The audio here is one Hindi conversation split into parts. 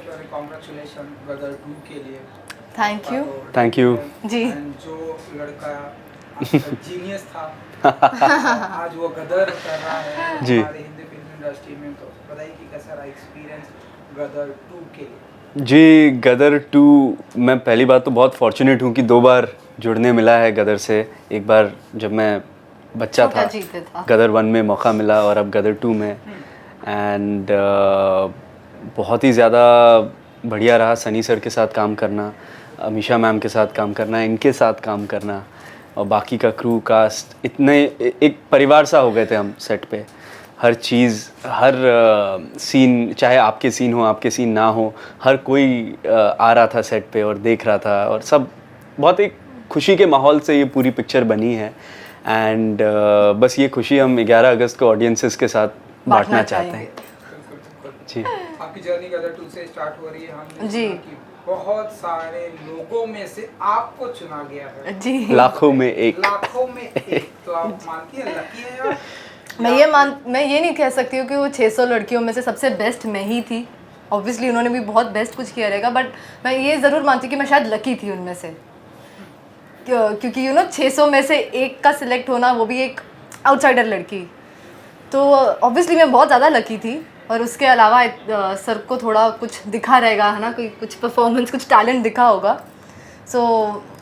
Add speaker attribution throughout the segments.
Speaker 1: पहले कॉन्ग्रेचुलेशन गदर 2 के लिए।
Speaker 2: थैंक यू
Speaker 3: जी।
Speaker 1: जो लड़का जीनियस था आज वो गदर कर रहा है
Speaker 2: जी।
Speaker 1: हमारे हिंदी फिल्म इंडस्ट्री में, तो बताइए कि कैसा रहा एक्सपीरियंस गदर 2 के लिए।
Speaker 2: जी, गदर 2 मैं पहली बात तो बहुत फॉर्चुनेट हूँ कि 2 बार जुड़ने मिला है गदर से। एक बार जब मैं बच्चा
Speaker 3: छोटा
Speaker 2: था,
Speaker 3: जी पे था।
Speaker 2: गदर 1 में मौका मिला और अब गदर 2 में। एंड बहुत ही ज़्यादा बढ़िया रहा सनी सर के साथ काम करना, अमीशा मैम के साथ काम करना, इनके साथ काम करना और बाकी का क्रू कास्ट, इतने एक परिवार सा हो गए थे हम सेट पे। हर चीज़, हर सीन, चाहे आपके सीन हो आपके सीन ना हो, हर कोई आ रहा था सेट पे और देख रहा था और सब बहुत एक खुशी के माहौल से ये पूरी पिक्चर बनी है। एंड बस ये खुशी हम 11 अगस्त को ऑडियंसेस के साथ बांटना चाहते हैं। जी।
Speaker 1: आपकी जर्नी गदर 2 से स्टार्ट हो रही है। हमने
Speaker 3: जी।
Speaker 1: सुना कि बहुत सारे लोगों में से आपको चुना गया है,
Speaker 3: जी।
Speaker 2: लाखों में एक।
Speaker 1: लाखों में एक। तो आप मानती हैं लकी है आप?
Speaker 3: मैं ये नहीं कह सकती हूँ कि वो 600 लड़कियों में से सबसे बेस्ट मैं ही थी। ऑब्वियसली उन्होंने भी बहुत बेस्ट कुछ किया रहेगा, बट मैं ये ज़रूर मानती हूँ कि मैं शायद लकी थी उनमें से, क्योंकि 600 में से एक का सिलेक्ट होना, वो भी एक आउटसाइडर लड़की, तो ऑब्वियसली मैं बहुत ज़्यादा लकी थी। और उसके अलावा सर को थोड़ा कुछ दिखा रहेगा, है ना, कोई कुछ परफॉर्मेंस, कुछ टैलेंट दिखा होगा। सो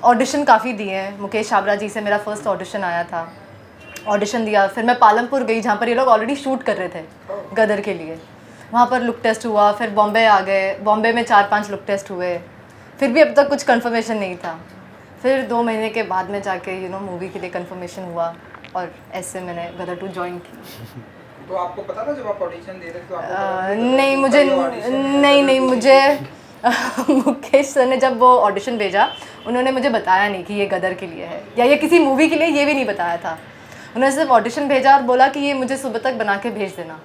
Speaker 3: ऑडिशन काफ़ी दिए हैं। मुकेश छाबड़ा जी से मेरा फर्स्ट ऑडिशन आया था, ऑडिशन दिया। फिर मैं पालमपुर गई जहाँ पर ये लोग ऑलरेडी शूट कर रहे थे गदर के लिए, वहाँ पर लुक टेस्ट हुआ। फिर बॉम्बे आ गए, बॉम्बे में 4-5 लुक टेस्ट हुए, फिर भी अब तक कुछ कंफर्मेशन नहीं था। फिर 2 महीने के बाद में जाके मूवी के लिए कंफर्मेशन हुआ और ऐसे मैंने गदर 2 ज्वाइन की।
Speaker 1: तो आपको पता था जब आप ऑडिशन दे रहे थे तो आपको पता था
Speaker 3: नहीं,
Speaker 1: कि
Speaker 3: मुझे
Speaker 1: ये audition है,
Speaker 3: नहीं
Speaker 1: गदर 2
Speaker 3: मुझे मुकेश सर ने जब वो ऑडिशन भेजा, उन्होंने मुझे बताया नहीं कि ये गदर के लिए है या ये किसी मूवी के लिए, ये भी नहीं बताया था। उन्होंने सिर्फ ऑडिशन भेजा और बोला कि ये मुझे सुबह तक बना के भेज देना।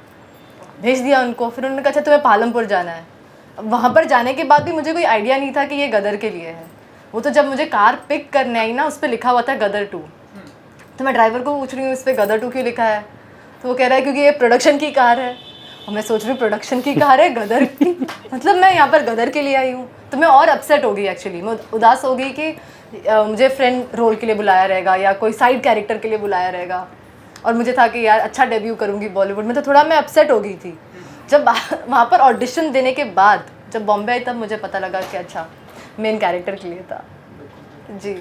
Speaker 3: भेज दिया उनको। फिर उन्होंने कहा अच्छा तुम्हें पालमपुर जाना है। अब वहाँ पर जाने के बाद भी मुझे कोई आइडिया नहीं था कि ये गदर के लिए है। वो तो जब मुझे कार पिक करने आई ना, उस पर लिखा हुआ था गदर 2। तो मैं ड्राइवर को पूछ रही हूँ इस पर गदर 2 क्यों लिखा है, तो वो कह रहा है क्योंकि ये प्रोडक्शन की कार है। और मैं सोच रही हूँ प्रोडक्शन की कार है गदर की, मतलब मैं यहाँ पर गदर के लिए आई हूँ। तो मैं और अपसेट हो गई, एक्चुअली मैं उदास हो गई कि मुझे फ्रेंड रोल के लिए बुलाया रहेगा या कोई साइड कैरेक्टर के लिए बुलाया रहेगा। और मुझे था कि यार अच्छा डेब्यू करूँगी बॉलीवुड में, तो थोड़ा मैं अपसेट हो गई थी। जब वहाँ पर ऑडिशन देने के बाद जब बॉम्बे आई, तब मुझे पता लगा कि अच्छा मेन कैरेक्टर के लिए था। जी।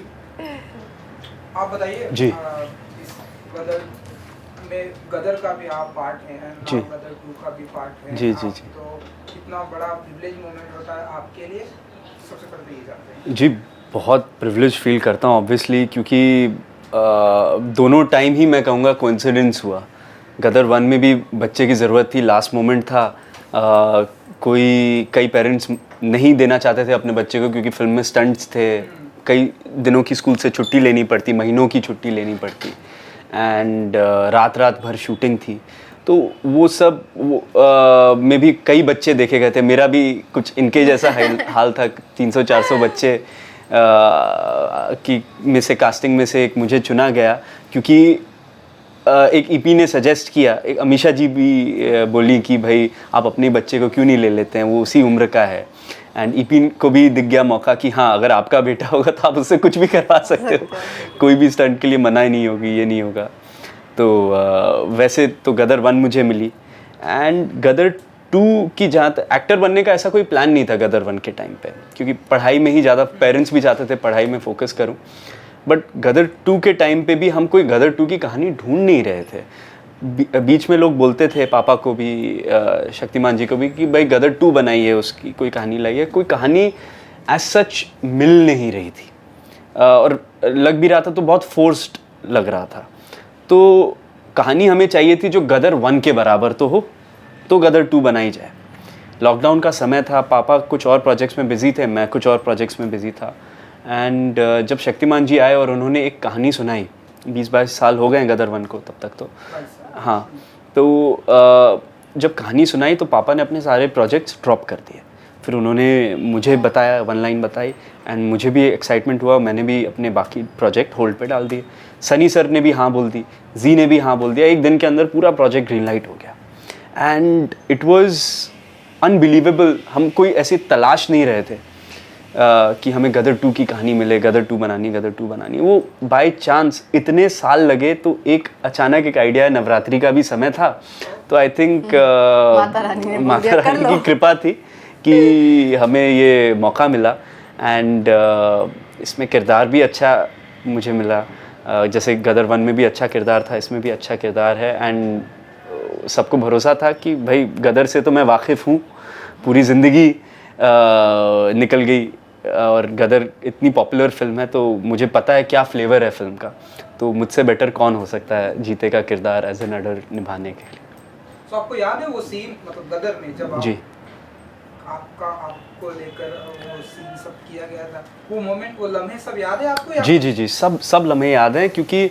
Speaker 1: आप बताइए
Speaker 2: जी।
Speaker 1: इस गदर में गदर का भी आप पार्ट हैं,
Speaker 2: जी।
Speaker 1: गदर 2 का भी पार्ट है
Speaker 2: जी,
Speaker 1: आप,
Speaker 2: जी, जी।
Speaker 1: तो कितना बड़ा प्रिविलेज मोमेंट होता है आपके लिए, सबसे पहले ये जानते हैं।
Speaker 2: जी, बहुत प्रिविलेज फील करता हूँ ऑब्वियसली, क्योंकि दोनों टाइम ही मैं कहूँगा कोइंसिडेंस हुआ। गदर 1 में भी बच्चे की ज़रूरत थी, लास्ट मोमेंट था। कई पेरेंट्स नहीं देना चाहते थे अपने बच्चे को क्योंकि फिल्म में स्टंट्स थे, कई दिनों की स्कूल से छुट्टी लेनी पड़ती, महीनों की छुट्टी लेनी पड़ती। एंड रात बभर शूटिंग थी, तो वो सब में भी कई बच्चे देखे गए थे। मेरा भी कुछ इनके जैसा हाल था। 300-400 बच्चे की में से, कास्टिंग में से एक मुझे चुना गया क्योंकि एक ईपी ने सजेस्ट किया, एक अमीशा जी भी बोली कि भाई आप अपने बच्चे को क्यों नहीं ले लेते हैं, वो उसी उम्र का है। एंड ईपी को भी दिख गया मौका कि हाँ अगर आपका बेटा होगा तो आप उससे कुछ भी करवा सकते हो, कोई भी स्टंट के लिए मनाही नहीं होगी, ये नहीं होगा। तो वैसे तो गदर 1 मुझे मिली। एंड गदर 2 की जहाँ तक एक्टर बनने का ऐसा कोई प्लान नहीं था गदर 1 के टाइम पे, क्योंकि पढ़ाई में ही ज़्यादा, पेरेंट्स भी चाहते थे पढ़ाई में फोकस करूँ। बट गदर 2 के टाइम पे भी हम कोई गदर 2 की कहानी ढूंढ नहीं रहे थे। बीच में लोग बोलते थे, पापा को भी, शक्तिमान जी को भी, कि भाई गदर 2 बनाई है, उसकी कोई कहानी लाई है। कोई कहानी एज सच मिल नहीं रही थी और लग भी रहा था तो बहुत फोर्स्ड लग रहा था। तो कहानी हमें चाहिए थी जो गदर 1 के बराबर तो हो, तो गदर 2 बनाई जाए। लॉकडाउन का समय था, पापा कुछ और प्रोजेक्ट्स में बिजी थे, मैं कुछ और प्रोजेक्ट्स में बिजी था। एंड जब शक्तिमान जी आए और उन्होंने एक कहानी सुनाई, 20-22 साल हो गए हैं गदर 1 को तब तक तो, हाँ, तो जब कहानी सुनाई तो पापा ने अपने सारे प्रोजेक्ट्स ड्रॉप कर दिए। फिर उन्होंने मुझे बताया, 1 लाइन बताई, एंड मुझे भी एक्साइटमेंट हुआ। मैंने भी अपने बाकी प्रोजेक्ट होल्ड पे डाल दिए। सनी सर ने भी हाँ बोल दी, जी ने भी हाँ बोल दिया। एक दिन के अंदर पूरा प्रोजेक्ट ग्रीन लाइट हो गया। एंड इट वाज अनबिलीवेबल, हम कोई ऐसी तलाश नहीं रहे थे कि हमें गदर 2 की कहानी मिले, गदर 2 बनानी। वो बाय चांस इतने साल लगे, तो एक अचानक एक आइडिया, नवरात्रि का भी समय था, तो आई थिंक
Speaker 3: माता रानी
Speaker 2: की कृपा थी कि हमें ये मौका मिला। एंड इसमें किरदार भी अच्छा मुझे मिला, जैसे गदर 1 में भी अच्छा किरदार था, इसमें भी अच्छा किरदार है। एंड सबको भरोसा था कि भाई गदर से तो मैं वाकिफ़ हूँ, पूरी ज़िंदगी निकल गई, और गदर इतनी पॉपुलर फिल्म है तो मुझे पता है क्या फ्लेवर है फिल्म का, तो मुझसे बेटर कौन हो सकता है जीते का किरदार एज एन अडर निभाने के लिए।
Speaker 1: तो आपको याद है वो सीन, मतलब गदर में जब
Speaker 2: जी
Speaker 1: आपको लेकर वो सीन सब किया गया था, वो मोमेंट, वो लम्हे सब याद है आपको?
Speaker 2: जी, सब लम्हे याद हैं, क्योंकि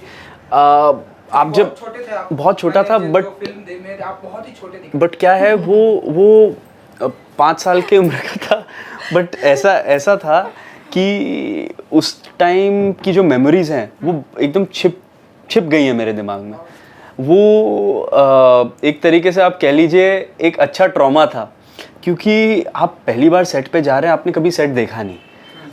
Speaker 2: आप जब
Speaker 1: छोटे थे, आप
Speaker 2: बहुत छोटा था, बट
Speaker 1: फिल्म में आप बहुत ही छोटे दिखे।
Speaker 2: बट क्या है, वो 5 साल की उम्र का था, बट ऐसा था कि उस टाइम की जो मेमोरीज हैं वो एकदम छिप गई हैं मेरे दिमाग में। वो एक तरीके से आप कह लीजिए एक अच्छा ट्रॉमा था, क्योंकि आप पहली बार सेट पे जा रहे हैं, आपने कभी सेट देखा नहीं,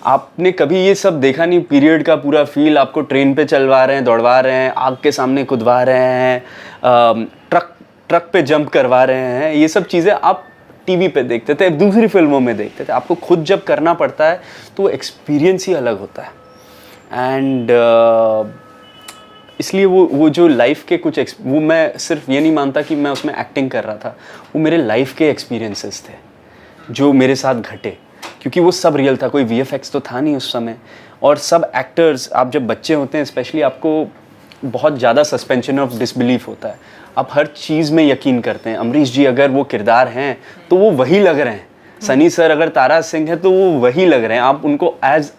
Speaker 2: आपने कभी ये सब देखा नहीं, पीरियड का पूरा फील, आपको ट्रेन पे चलवा रहे हैं, दौड़वा रहे हैं, आग के सामने कुदवा रहे हैं, ट्रक पे जंप करवा रहे हैं, ये सब चीज़ें आप टीवी पे देखते थे, दूसरी फिल्मों में देखते थे। आपको खुद जब करना पड़ता है तो वो एक्सपीरियंस ही अलग होता है। एंड इसलिए वो जो लाइफ के कुछ वो मैं सिर्फ ये नहीं मानता कि मैं उसमें एक्टिंग कर रहा था, वो मेरे लाइफ के एक्सपीरियंसेस थे जो मेरे साथ घटे, क्योंकि वो सब रियल था, कोई VFX तो था नहीं उस समय। और सब एक्टर्स, आप जब बच्चे होते हैं स्पेशली, आपको बहुत ज़्यादा सस्पेंशन ऑफ डिसबिलीफ होता है, आप हर चीज़ में यकीन करते हैं। अमरीश जी अगर वो किरदार हैं तो वो वही लग रहे हैं, सनी सर अगर तारा सिंह है तो वो वही लग रहे हैं, आप उनको एज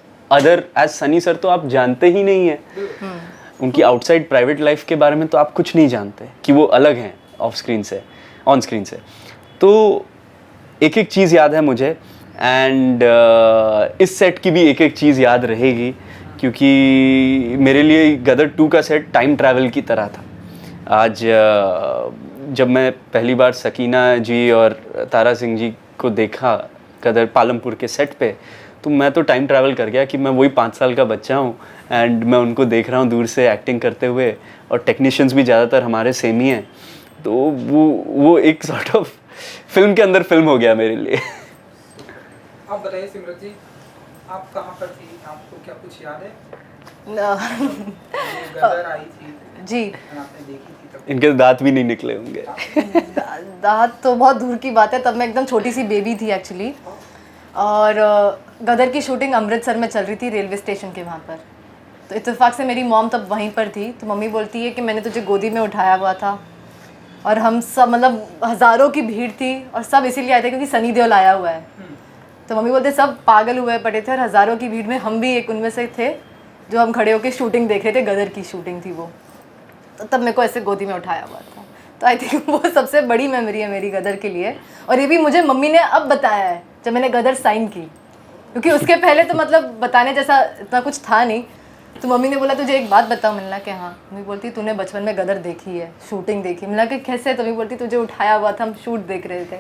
Speaker 2: सनी सर तो आप जानते ही नहीं हैं, उनकी आउटसाइड प्राइवेट लाइफ के बारे में तो आप कुछ नहीं जानते कि वो अलग हैं ऑफ स्क्रीन से, ऑन स्क्रीन से। तो एक एक चीज़ याद है मुझे, एंड इस सेट की भी एक एक चीज़ याद रहेगी, क्योंकि मेरे लिए गदर 2 का सेट टाइम ट्रैवल की तरह था। आज जब मैं पहली बार सकीना जी और तारा सिंह जी को देखा गदर पालमपुर के सेट पे, तो मैं तो टाइम ट्रैवल कर गया कि मैं वही 5 साल का बच्चा हूँ, एंड मैं उनको देख रहा हूँ दूर से एक्टिंग करते हुए, और टेक्नीशियंस भी ज़्यादातर हमारे सेम ही हैं, तो वो एक सॉर्ट ऑफ फिल्म के अंदर फिल्म हो गया मेरे लिए।
Speaker 1: आप बताइए सिमरत जी, आप कहाँ पर थी, आपको क्या कुछ याद है? गदर आई थी
Speaker 3: जी,
Speaker 1: आपने देखी थी तब?
Speaker 2: इनके दांत भी नहीं निकले होंगे।
Speaker 3: दांत तो बहुत दूर की बात है, तब मैं एकदम छोटी सी बेबी थी एक्चुअली। और गदर की शूटिंग अमृतसर में चल रही थी, रेलवे स्टेशन के वहाँ पर। तो इत्तेफाक से मेरी मॉम तब वहीं पर थी, तो मम्मी बोलती है कि मैंने तुझे गोदी में उठाया हुआ था, और हम सब, मतलब हज़ारों की भीड़ थी, और सब इसीलिए आए थे क्योंकि सनी देओल आया हुआ है। तो मम्मी बोलते सब पागल हुए पड़े थे, और हज़ारों की भीड़ में हम भी एक उनमें से थे जो हम खड़े होकर शूटिंग देख रहे थे, गदर की शूटिंग थी वो। तो तब मेरे को ऐसे गोदी में उठाया हुआ था। तो आई थिंक वो सबसे बड़ी मेमोरी है मेरी गदर के लिए। और ये भी मुझे मम्मी ने अब बताया है जब मैंने गदर साइन की, क्योंकि उसके पहले तो मतलब बताने जैसा इतना कुछ था नहीं। तो मम्मी ने बोला तुझे एक बात बताओ, मिलना कि हाँ। मम्मी बोलती तूने बचपन में गदर देखी है, शूटिंग देखी। मिलना कि कैसे? तो मम्मी बोलती तुझे उठाया हुआ था, हम शूट देख रहे थे।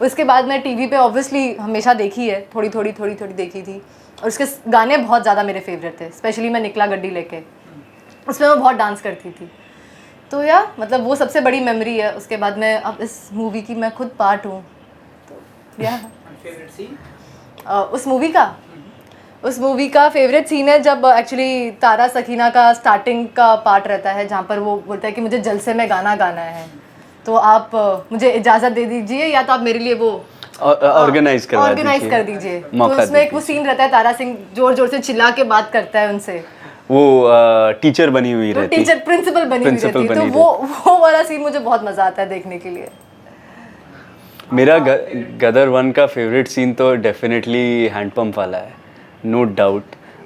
Speaker 3: उसके बाद मैं टीवी पे ऑब्वियसली हमेशा देखी है, थोड़ी थोड़ी देखी थी। और उसके गाने बहुत ज़्यादा मेरे फेवरेट थे, स्पेशली मैं निकला गड्डी लेके, उसमें मैं बहुत डांस करती थी। तो मतलब वो सबसे बड़ी मेमोरी है। उसके बाद मैं अब इस मूवी की मैं खुद पार्ट हूँ, तो
Speaker 1: फेवरेट सीन
Speaker 3: उस मूवी का फेवरेट सीन है जब एक्चुअली तारा सकीना का स्टार्टिंग का पार्ट रहता है, जहाँ पर वो बोलता है कि मुझे जलसे में गाना गाना है, तो आप मुझे इजाज़त दे दीजिए, या तो आप मेरे लिए वो
Speaker 2: ऑर्गेनाइज
Speaker 3: कर दीजिए। तो उसमें एक वो सीन रहता है, तारा सिंह जोर जोर से चिल्ला के बात करता है उनसे,
Speaker 2: वो टीचर बनी हुई रहती,
Speaker 3: टीचर प्रिंसिपल बनी हुई रहती, तो वो वाला सीन मुझे बहुत मज़ा आता है देखने के लिए।
Speaker 2: मेरा गदर 1 का फेवरेट सीन तो डेफिनेटली हैंडपंप वाला है, नो डाउट।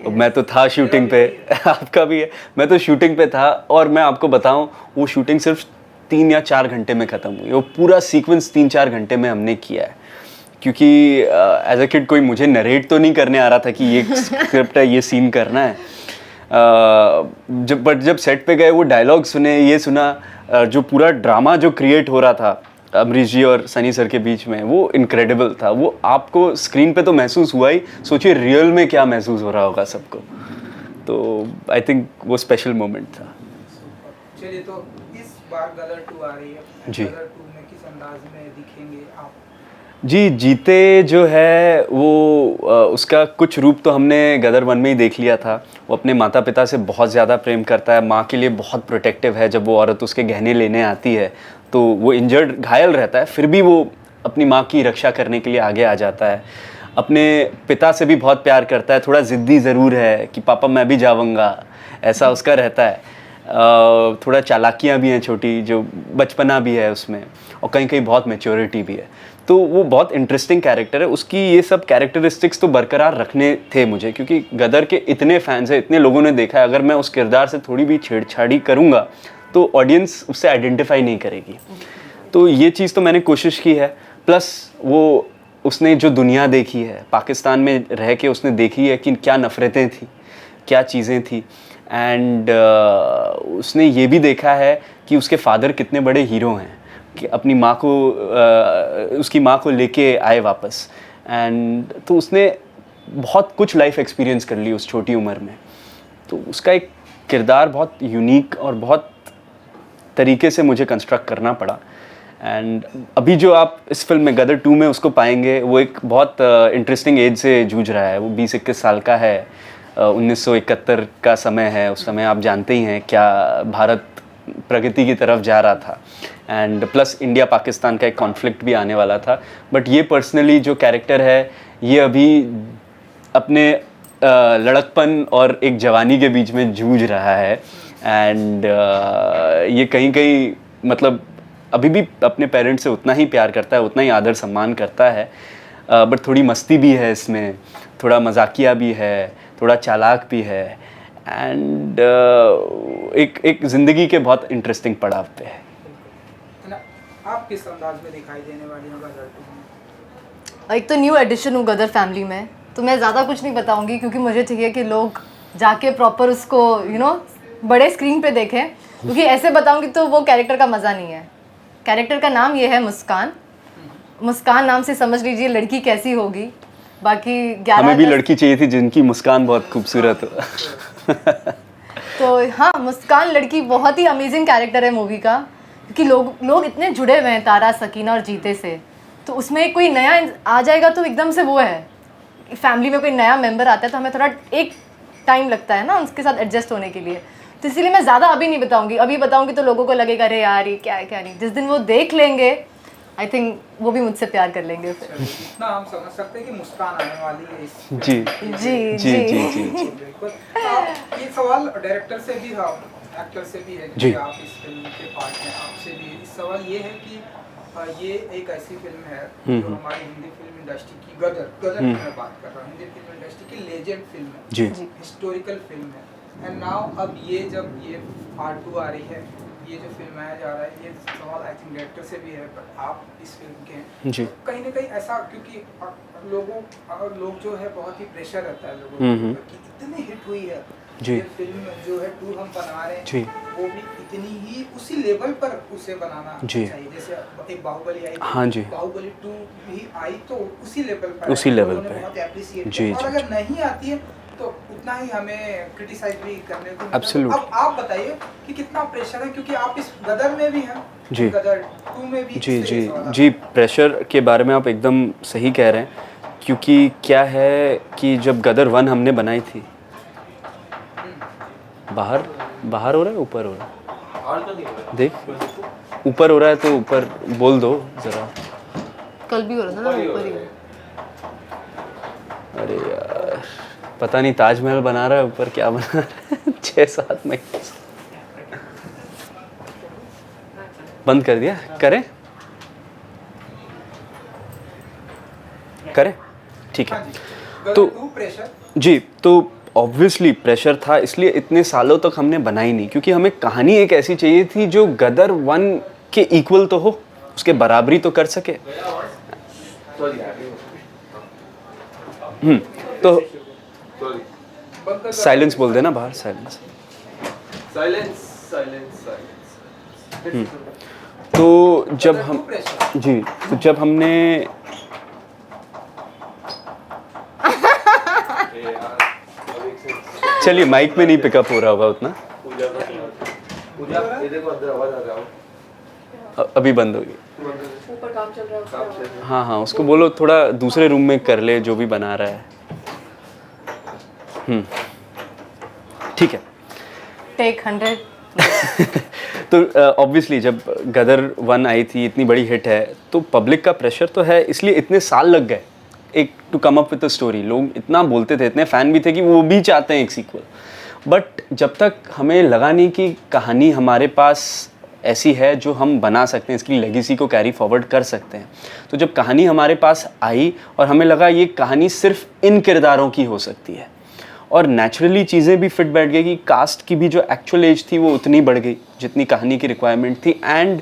Speaker 2: मैं तो था शूटिंग पे, आपका भी है, मैं तो शूटिंग पे था, और मैं आपको बताऊं वो शूटिंग सिर्फ 3 या 4 घंटे में ख़त्म हुई। वो पूरा सीक्वेंस 3-4 घंटे में हमने किया है, क्योंकि एज अ किड कोई मुझे नरेट तो नहीं करने आ रहा था कि ये स्क्रिप्ट है, ये सीन करना है। जब सेट पे गए, वो डायलॉग सुने, ये सुना, जो पूरा ड्रामा जो क्रिएट हो रहा था अमरीश जी और सनी सर के बीच में, वो इनक्रेडिबल था। वो आपको स्क्रीन पे तो महसूस हुआ ही, सोचिए रियल में क्या महसूस हो रहा होगा सबको। तो आई थिंक वो स्पेशल मोमेंट था।
Speaker 1: चलिए, तो इस बार गदर 2 आ रही है
Speaker 2: जी।
Speaker 1: गदर 2 में किस अंदाज में दिखेंगे आप?
Speaker 2: जी, जीते जो है वो उसका कुछ रूप तो हमने गदर 1 में ही देख लिया था। वो अपने माता पिता से बहुत ज़्यादा प्रेम करता है, माँ के लिए बहुत प्रोटेक्टिव है। जब वो औरत उसके गहने लेने आती है तो वो इंजर्ड, घायल रहता है, फिर भी वो अपनी माँ की रक्षा करने के लिए आगे आ जाता है। अपने पिता से भी बहुत प्यार करता है, थोड़ा ज़िद्दी ज़रूर है कि पापा मैं भी जाऊँगा, ऐसा उसका रहता है। थोड़ा चालाकियाँ भी हैं छोटी, जो बचपना भी है उसमें, और कहीं कहीं बहुत मैच्योरिटी भी है। तो वो बहुत इंटरेस्टिंग कैरेक्टर है। उसकी ये सब कैरेक्टरिस्टिक्स तो बरकरार रखने थे मुझे, क्योंकि गदर के इतने फैंस हैं, इतने लोगों ने देखा है। अगर मैं उस किरदार से थोड़ी भी छेड़छाड़ी करूँगा तो ऑडियंस उससे आइडेंटिफाई नहीं करेगी। तो ये चीज़ तो मैंने कोशिश की है। प्लस वो उसने जो दुनिया देखी है, पाकिस्तान में रह के उसने देखी है कि क्या नफ़रतें थी, क्या चीज़ें थी। एंड उसने ये भी देखा है कि उसके फादर कितने बड़े हीरो हैं, कि अपनी माँ को उसकी माँ को लेके आए वापस। एंड तो उसने बहुत कुछ लाइफ एक्सपीरियंस कर ली उस छोटी उम्र में। तो उसका एक किरदार बहुत यूनिक और बहुत तरीके से मुझे कंस्ट्रक्ट करना पड़ा। एंड अभी जो आप इस फिल्म में गदर 2 में उसको पाएंगे, वो एक बहुत इंटरेस्टिंग एज से जूझ रहा है। वो 20-21 साल का है। 1971 का समय है। उस समय आप जानते ही हैं क्या भारत प्रगति की तरफ जा रहा था। एंड प्लस इंडिया पाकिस्तान का एक कॉन्फ्लिक्ट भी आने वाला था। बट ये पर्सनली जो कैरेक्टर है, ये अभी अपने लड़कपन और एक जवानी के बीच में जूझ रहा है। एंड ये कहीं कहीं मतलब अभी भी अपने पेरेंट्स से उतना ही प्यार करता है, उतना ही आदर सम्मान करता है। बट थोड़ी मस्ती भी है इसमें, थोड़ा मजाकिया भी है, थोड़ा चालाक भी है। एंड एक ज़िंदगी के बहुत इंटरेस्टिंग पड़ाव पे है।
Speaker 1: ना, आप किस अंदाज में दिखाई देने वाली हैं गदर 2 में?
Speaker 3: एक तो न्यू एडिशन हूँ गदर फैमिली में, तो मैं ज़्यादा कुछ नहीं बताऊंगी, क्योंकि मुझे चाहिए कि लोग जाके प्रॉपर उसको बड़े स्क्रीन पे देखें। क्योंकि ऐसे बताऊंगी तो वो कैरेक्टर का मज़ा नहीं है। कैरेक्टर का नाम ये है मुस्कान। मुस्कान नाम से समझ लीजिए लड़की कैसी होगी। बाकी 11
Speaker 2: हमें भी लड़की चाहिए थी जिनकी मुस्कान बहुत खूबसूरत हो।
Speaker 3: तो हाँ, मुस्कान लड़की बहुत ही अमेजिंग कैरेक्टर है मूवी का, क्योंकि लोग इतने जुड़े हुए हैं तारा, सकीना और जीते से। तो उसमें कोई नया आ जाएगा तो एकदम से वो है, फैमिली में कोई नया मेंबर आता है तो हमें थोड़ा एक टाइम लगता है ना उसके साथ एडजस्ट होने के लिए। तो इसीलिए मैं ज़्यादा अभी नहीं बताऊंगी। अभी बताऊंगी तो लोगों को लगेगा अरे यार ये क्या है क्या नहीं। जिस दिन वो देख लेंगे आई थिंक वो भी मुझसे प्यार कर लेंगे फिर।
Speaker 1: इतना हम समझ सकते हैं कि मुस्कान आने वाली है इस
Speaker 2: जी
Speaker 3: जी
Speaker 2: जी जी जी जी।
Speaker 1: बिल्कुल। ये सवाल डायरेक्टर से भी था, एक्टर से भी है
Speaker 2: जी।
Speaker 1: कि आप इस फिल्म के पार्ट में, आपसे भी सवाल ये है कि ये एक ऐसी फिल्म है जो हमारी हिंदी फिल्म इंडस्ट्री की गदर की मैं बात कर रहा हूँ, हिंदी फिल्म इंडस्ट्री की लेजेंड फिल्म है
Speaker 2: जी।
Speaker 1: हिस्टोरिकल फिल्म है। एंड नाउ अब ये जब ये पार्ट 2 आ रही है, ये जो फिल्म आया जा रहा है, ये सवाल आई थिंक डायरेक्टर से भी है, बट आप इस फिल्म के हैं
Speaker 2: जी।
Speaker 1: तो कहीं ना कहीं ऐसा, क्योंकि लोग जो है बहुत ही प्रेशर रहता है लोगों के ऊपर कि इतनी हिट हुई है
Speaker 2: जी।
Speaker 1: ये फिल्म जो है 2 हम बना रहे
Speaker 2: जी।
Speaker 1: हैं, वो भी इतनी ही उसी लेवल पर उसे बनाना
Speaker 2: जी।
Speaker 1: चाहिए। जैसे एक बाहुबली आई,
Speaker 2: हाँ जी।
Speaker 1: बाहुबली 2 भी आई तो उसी लेवल पर
Speaker 2: उसी
Speaker 1: है,
Speaker 2: लेवल
Speaker 1: लोगों ने
Speaker 2: पे।
Speaker 1: बहुत एप्रिशिएट
Speaker 2: जी,
Speaker 1: किया। और
Speaker 2: जी,
Speaker 1: अगर नहीं आती है तो उतना ही हमें क्रिटिसाइज भी करने को मिलता है।
Speaker 2: Absolute।
Speaker 1: अब आप बताइए कि कितना प्रेशर है, क्योंकि आप इस गदर में भी हैं,
Speaker 2: जी।
Speaker 1: गदर 2 में भी
Speaker 2: जी
Speaker 1: इस
Speaker 2: जी
Speaker 1: तरीके से
Speaker 2: जी। प्रेशर के बारे में आप एकदम सही कह रहे हैं। क्योंकि क्या है कि जब गदर 1 हमने बनाई थी, बाहर हो रहा है, ऊपर हो रहा है, देख ऊपर हो रहा है तो ऊपर बोल दो ज़रा।
Speaker 3: कल भी हो रहा था ना ऊपर ही।
Speaker 2: अरे यार पता नहीं ताजमहल बना रहा है ऊपर, क्या बना रहा है। 6-7 महीने से बंद कर दिया। करें ठीक है।
Speaker 1: गदर
Speaker 2: तो
Speaker 1: 2 प्रेशर
Speaker 2: जी, तो ऑब्वियसली प्रेशर था, इसलिए इतने सालों तक हमने बनाई नहीं, क्योंकि हमें कहानी एक ऐसी चाहिए थी जो गदर 1 के इक्वल तो हो, उसके बराबरी तो कर सके। तो साइलेंस बोल देना बाहर, साइलेंस। तो जब हम
Speaker 1: pressure।
Speaker 2: जी, तो जब हमने चलिए माइक में नहीं पिकअप हो रहा होगा उतना, अभी बंद होगी।
Speaker 3: ऊपर काम चल रहा है
Speaker 2: हाँ हाँ, उसको बोलो थोड़ा दूसरे रूम में कर ले जो भी बना रहा है। ठीक है।
Speaker 3: टेक 100।
Speaker 2: तो ऑब्वियसली जब गदर 1 आई थी, इतनी बड़ी हिट है, तो पब्लिक का प्रेशर तो है, इसलिए इतने साल लग गए एक to come up with a story. लोग इतना बोलते थे, इतने फ़ैन भी थे कि वो भी चाहते हैं एक सीक्वल, बट जब तक हमें लगा नहीं कि कहानी हमारे पास ऐसी है जो हम बना सकते हैं, इसकी लेगेसी को कैरी फॉरवर्ड कर सकते हैं, तो जब कहानी हमारे पास आई और हमें लगा ये कहानी सिर्फ इन किरदारों की हो सकती है, और नेचुरली चीज़ें भी फिट बैठ गई कि कास्ट की भी जो एक्चुअल एज थी वो उतनी बढ़ गई जितनी कहानी की रिक्वायरमेंट थी, एंड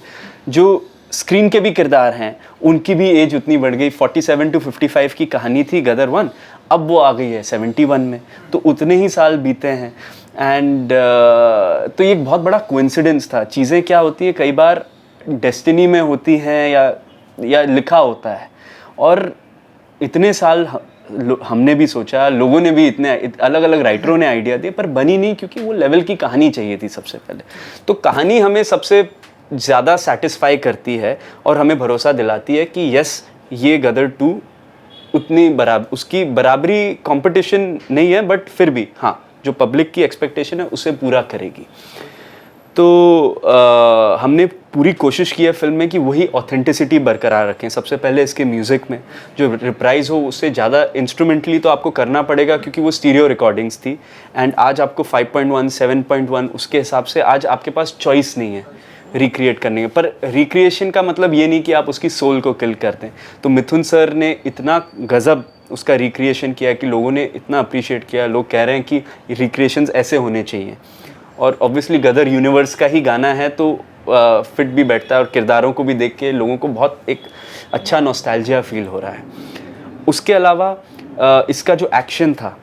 Speaker 2: जो स्क्रीन के भी किरदार हैं उनकी भी एज उतनी बढ़ गई। 47 to 55 की कहानी थी गदर 1, अब वो आ गई है 71 में, तो उतने ही साल बीते हैं। एंड तो ये एक बहुत बड़ा कोइंसिडेंस था। चीज़ें क्या होती है, कई बार डेस्टिनी में होती हैं या लिखा होता है, और इतने साल हमने भी सोचा, लोगों ने भी इतने अलग अलग राइटरों ने आइडिया दिए, पर बनी नहीं, क्योंकि वो लेवल की कहानी चाहिए थी सबसे पहले। तो कहानी हमें सबसे ज़्यादा सेटिस्फाई करती है और हमें भरोसा दिलाती है कि यस, ये गदर 2 उतनी उसकी बराबरी कंपटीशन नहीं है, बट फिर भी हाँ, जो पब्लिक की एक्सपेक्टेशन है उसे पूरा करेगी। तो हमने पूरी कोशिश की है फिल्म में कि वही ऑथेंटिसिटी बरकरार रखें। सबसे पहले इसके म्यूज़िक में जो रिप्राइज़ हो, उससे ज़्यादा इंस्ट्रूमेंटली तो आपको करना पड़ेगा, क्योंकि वो स्टीरियो रिकॉर्डिंग्स थी, एंड आज आपको 5.1, 7.1 उसके हिसाब से आज आपके पास चॉइस नहीं है रिक्रिएट करने के। पर रिक्रिएशन का मतलब ये नहीं कि आप उसकी सोल को किल कर दें। तो मिथुन सर ने इतना गज़ब उसका रिक्रिएशन किया कि लोगों ने इतना अप्रिशिएट किया, लोग कह रहे हैं कि रिक्रिएशंस ऐसे होने चाहिए। और ऑब्वियसली गदर यूनिवर्स का ही गाना है, तो फिट भी बैठता है, और किरदारों को भी देख के लोगों को बहुत एक अच्छा नॉस्टैल्जिया फील हो रहा है। उसके अलावा इसका जो एक्शन था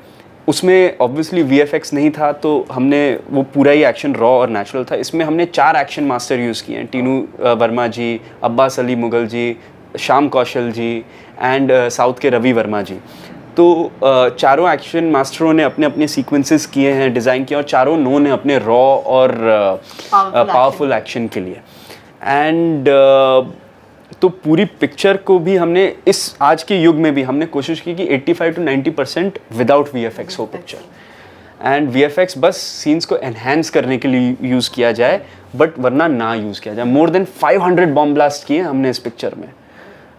Speaker 2: उसमें ऑब्वियसली VFX नहीं था, तो हमने वो पूरा ही एक्शन रॉ और नेचुरल था। इसमें हमने 4 एक्शन मास्टर यूज़ किए हैं, टीनू वर्मा जी, अब्बास अली मुगल जी, श्याम कौशल जी, एंड साउथ के रवि वर्मा जी। तो चारों एक्शन मास्टरों ने अपने अपने सीक्वेंसेस किए हैं, डिज़ाइन किया, और चारों ने अपने रॉ और पावरफुल एक्शन के लिए। एंड तो पूरी पिक्चर को भी हमने इस आज के युग में भी हमने कोशिश की कि 85 to 90% विदाउट VFX हो पिक्चर, एंड VFX बस सीन्स को एनहेंस करने के लिए यूज़ किया जाए, बट वरना ना यूज़ किया जाए। मोर देन 500 बॉम्ब ब्लास्ट किए हमने इस पिक्चर में।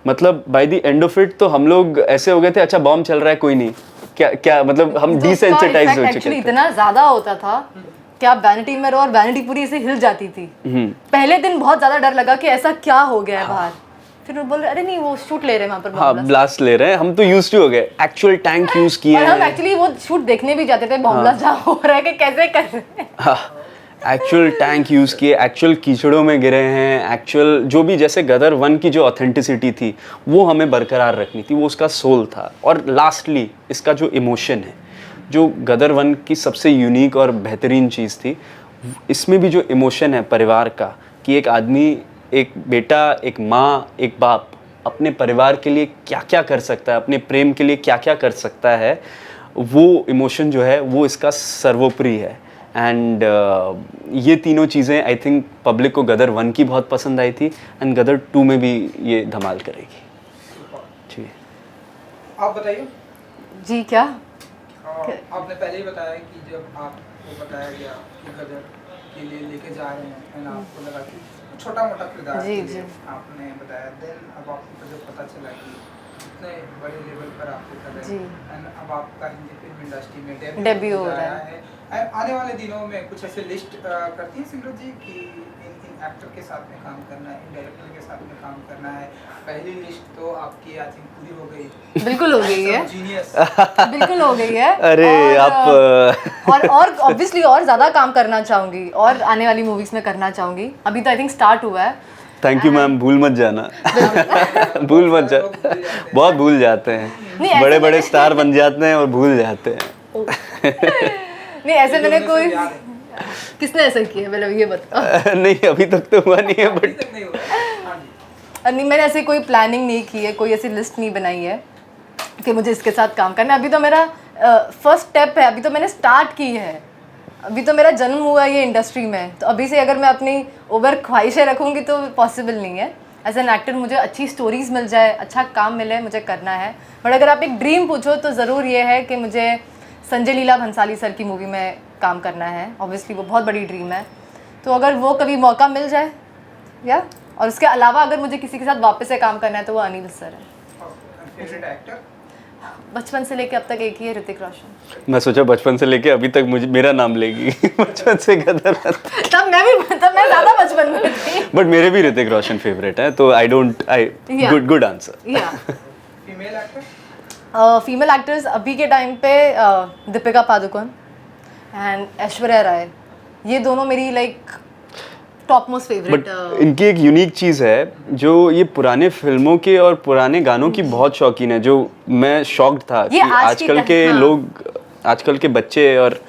Speaker 2: मतलब by the end of it तो हम लोग ऐसे हो गए थे, अच्छा बॉम्ब चल रहा है कोई नहीं, क्या मतलब हम डिसेंसिटाइज हो चुके थे।
Speaker 3: इतना ज़्यादा होता था कि आप वैनिटी में रहो और वैनिटी पूरी ऐसे हिल जाती थी। पहले दिन बहुत ज़्यादा डर लगा कि ऐसा क्या हो गया है बाहर, फिर वो बोल रहे अरे नहीं वो शूट ले रहे हैं वहाँ पर,
Speaker 2: हाँ ब्लास्ट ले रहे हैं, हम तो यूज्ड टू हो गए। एक्चुअल टैंक यूज़ किए हैं,
Speaker 3: हम एक्चुअली वो शूट देखने भी जाते थे, बॉम्ब ब्लास्ट जहाँ हो रहा है कि कैसे कर रहे हैं।
Speaker 2: हाँ, एक्चुअल टैंक यूज़ किए, एक्चुअल कीचड़ों में गिरे हैं, एक्चुअल जो भी, जैसे गदर 1 की जो ऑथेंटिसिटी थी वो हमें बरकरार रखनी थी, वो उसका सोल था। और लास्टली इसका जो इमोशन है, जो गदर 1 की सबसे यूनिक और बेहतरीन चीज़ थी, इसमें भी जो इमोशन है परिवार का, कि एक आदमी, एक बेटा, एक माँ, एक बाप अपने परिवार के लिए क्या क्या कर सकता है, अपने प्रेम के लिए क्या क्या कर सकता है, वो इमोशन जो है वो इसका सर्वोपरि है। एंड ये तीनों चीज़ें आई थिंक पब्लिक को गदर 1 की बहुत पसंद आई थी, एंड गदर 2 में भी ये धमाल करेगी। जी
Speaker 1: आप बताइए।
Speaker 3: जी क्या
Speaker 1: आपने पहले ही बताया कि जब आपको बताया गया कि गदर के लिए लेके जा रहे हैं, एंड आपको लगा कि छोटा मोटा किरदार
Speaker 3: जी,
Speaker 1: के लिए
Speaker 3: जी।
Speaker 1: आपने बताया, देन अब आपको जब पता चला कि इतने बड़े लेवल पर आपको कर रहे
Speaker 3: जी।
Speaker 1: हैं, एंड अब आपका हिंदी फिल्म इंडस्ट्री में
Speaker 3: डेब्यू हो रहा
Speaker 1: है। एंड आने वाले दिनों में कुछ ऐसे लिस्ट करती हैं सिमरत जी कि इन एक्टर के साथ में काम करना है, इन डायरेक्टर के साथ में काम करना है। पहली लिस्ट तो आपकी आई थिंक पूरी हो गई,
Speaker 3: बिल्कुल हो गई है,
Speaker 1: जीनियस
Speaker 3: बिल्कुल हो गई है।
Speaker 2: अरे
Speaker 3: और,
Speaker 2: आप
Speaker 3: और ऑब्वियसली और ज़्यादा काम करना चाहूँगी, और आने वाली मूवीज़ में करना चाहूँगी। अभी तो आई थिंक स्टार्ट हुआ है।
Speaker 2: थैंक यू मैम, भूल मत जाना भूल मत जाना, बहुत भूल जाते हैं,
Speaker 3: नहीं,
Speaker 2: बड़े
Speaker 3: ऐसे
Speaker 2: बड़े स्टार बन जाते हैं और भूल जाते हैं।
Speaker 3: नहीं ऐसे मैंने कोई किसने ऐसा किया मतलब ये बताओ।
Speaker 2: नहीं अभी तक तो हुआ नहीं है
Speaker 1: अभी
Speaker 2: बट
Speaker 1: तक नहीं हुआ है। हाँ जी।
Speaker 3: नहीं मैंने ऐसे कोई प्लानिंग नहीं की है, कोई ऐसी लिस्ट नहीं बनाई है कि मुझे इसके साथ काम करना है। अभी तो मेरा फर्स्ट स्टेप है, अभी तो मैंने स्टार्ट की है, अभी तो मेरा जन्म हुआ है ये इंडस्ट्री में। तो अभी से अगर मैं अपनी ओवर ख्वाहिशें रखूँगी तो पॉसिबल नहीं है। एज एन एक्टर मुझे अच्छी स्टोरीज़ मिल जाए, अच्छा काम मिले, मुझे करना है। बट अगर आप एक ड्रीम पूछो तो ज़रूर ये है कि मुझे संजय लीला भंसाली सर की मूवी में काम करना है। ऑब्वियसली वो बहुत बड़ी ड्रीम है, तो अगर वो कभी मौका मिल जाए या और उसके अलावा अगर मुझे किसी के साथ वापस से काम करना है तो वो अनिल सर है।
Speaker 1: Favourite actor?
Speaker 3: बचपन से लेके अब तक एक ही है, ऋतिक रोशन।
Speaker 2: मैं सोचा बचपन से लेके अभी तक मुझे मेरा नाम लेगी बचपन से गदर
Speaker 3: तब मैं ज़्यादा बचपन में थी।
Speaker 2: बट मेरे भी ऋतिक रोशन फेवरेट है, तो आई
Speaker 3: Yeah.
Speaker 2: Good answer.
Speaker 3: या
Speaker 1: फीमेल एक्टर?
Speaker 3: फीमेल एक्टर्स अभी के टाइम पे दीपिका पादुकोण एंड ऐश्वर्या राय, ये दोनों मेरी like top most
Speaker 2: but
Speaker 3: favourite.
Speaker 2: इनकी एक यूनिक चीज़ है, जो ये पुराने फिल्मों के और पुराने गानों की बहुत शौकीन है, जो मैं शॉक्ड था
Speaker 3: ये
Speaker 2: कि
Speaker 3: आज की
Speaker 2: आजकल के
Speaker 3: हाँ।
Speaker 2: लोग, आजकल के बच्चे और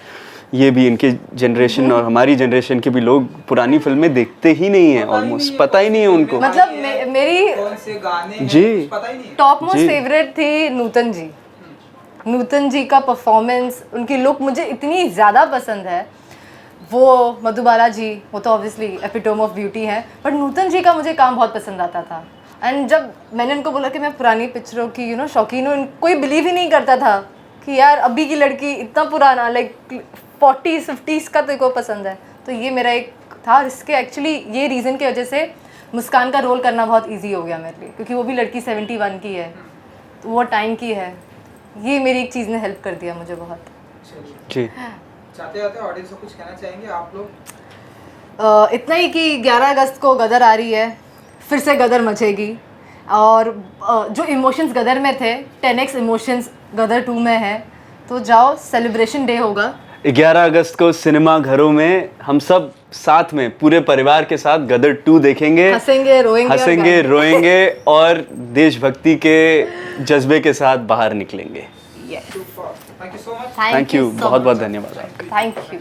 Speaker 2: ये भी इनके जनरेशन और हमारी जनरेशन के भी लोग पुरानी फिल्में देखते ही नहीं है, ऑलमोस्ट पता ही नहीं है उनको।
Speaker 3: मतलब मेरी
Speaker 1: कौन से गाने हैं,
Speaker 2: जी।
Speaker 1: कुछ पता ही नहीं है।
Speaker 3: टॉप मोस्ट
Speaker 2: जी।
Speaker 3: फेवरेट थी नूतन जी। नूतन जी का परफॉर्मेंस, उनकी लुक मुझे इतनी ज़्यादा पसंद है। वो मधुबाला जी, वो तो ऑब्वियसली एपिटोम ऑफ ब्यूटी है, बट नूतन जी का मुझे काम बहुत पसंद आता था। एंड जब मैंने उनको बोला कि मैं पुरानी पिक्चरों की शौकीन हूँ, कोई बिलीव ही नहीं करता था कि यार अभी की लड़की इतना पुराना लाइक 40s 50s का तेरे को पसंद है। तो ये मेरा एक था, और इसके एक्चुअली ये रीज़न की वजह से मुस्कान का रोल करना बहुत ईजी हो गया मेरे लिए, क्योंकि वो भी लड़की 71 की है, तो वो टाइम की है। ये मेरी एक चीज़ ने हेल्प कर दिया मुझे बहुत।
Speaker 2: जी।
Speaker 1: चाहते जाते ऑडियंस को कुछ कहना चाहेंगे आप लोग?
Speaker 3: इतना ही कि 11 अगस्त को गदर आ रही है, फिर से गदर मचेगी, और जो इमोशंस गदर में थे 10x इमोशंस गदर 2 में है। तो जाओ, सेलिब्रेशन डे होगा
Speaker 2: 11 अगस्त को सिनेमा घरों में हम सब साथ में पूरे परिवार के साथ गदर 2 देखेंगे,
Speaker 3: हंसेंगे रोएंगे और
Speaker 2: हंसेंगे
Speaker 3: गाएंगे।
Speaker 2: रोएंगे और देशभक्ति के जज्बे के साथ बाहर निकलेंगे।
Speaker 3: Yes.
Speaker 1: Thank you so much.
Speaker 2: Thank you, बहुत बहुत धन्यवाद आपका।
Speaker 3: Thank you.